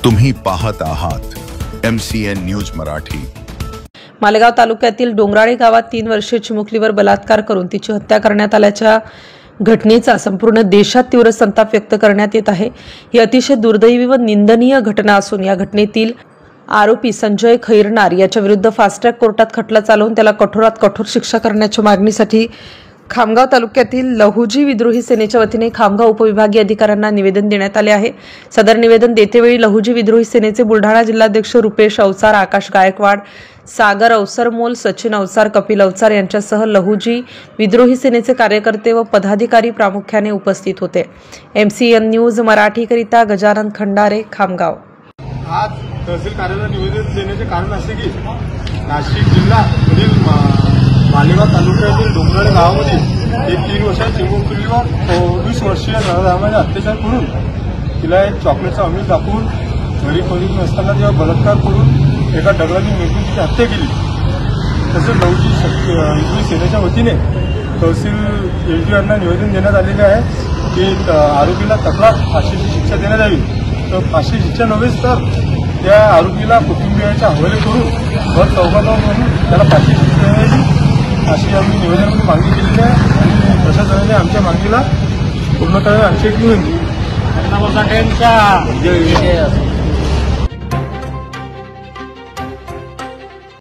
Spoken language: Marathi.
तुम्ही पाहत आहात MCN न्यूज मराठी। मालेगाव तालुक्यातील डोंगराळे गावात 3 वर्षीय चिमुकलीवर बलात्कार करून तिची हत्या करण्यात आल्याच्या घटनेचा संपूर्ण देशात तीव्र संताप व्यक्त करण्यात येत आहे। ही अतिशय दुर्दैवी व निंदनीय घटना असून या घटनेतील आरोपी संजय खैरनार याच्या विरुद्ध फास्ट ट्रॅक कोर्टात खटला चालवून त्याला कठोरात कठोर शिक्षा करण्याच्या मागणीसाठी खामगाव तालुक्यातील लहुजी विद्रोही सेनेच्या वतीने खामगाव उपविभागीय अधिकाऱ्यांना निवेदन देण्यात आले आहे। सदर निवेदन देतेवेळी लहुजी विद्रोही सेनेचे बुलढाणा जिल्हाध्यक्ष रुपेश अवचार, आकाश गायकवाड, सागर अवसरमोल, सचिन अवचार, कपिल अवचार यांच्यासह लहुजी विद्रोही सेनेचे कार्यकर्ते व पदाधिकारी प्रामुख्याने उपस्थित होते। MCN न्यूज मराठी करिता गजानन खंडारे, खामगाव। आज तहसील कार्यालयात निवेदन देण्याचे कारण असे की नाशिक जिल्ह्यातील मालेगाव तालुक्यातील डोंगराळे गावामध्ये एक 3 वर्षाच्या चिमुकलीवर 20 वर्षीय नराधमाने अत्याचार करून तिला एक चॉकलेटचा अमृत दाखवून घरी खोलीत असताना जेव्हा बलात्कार करून एका दगडाने मेटून तिची हत्या केली। तसेच लहुजी विद्रोही सेनेच्या वतीने तहसील LG यांना निवेदन देण्यात आलेले आहे की आरोपीला तत्काळ फाशीची शिक्षा देण्यात यावी। तर फाशी शिक्षा नव्हेच तर त्या आरोपीला कुटुंबियांच्या हवाले करून भर चौकात म्हणून त्याला फाशी शिक्षा देण्याची अशी आम्ही निवेदनामध्ये मागणी केलेली आहे आणि प्रशासनाने आमच्या मागणीला पूर्ण करावी आमची एक विनंती।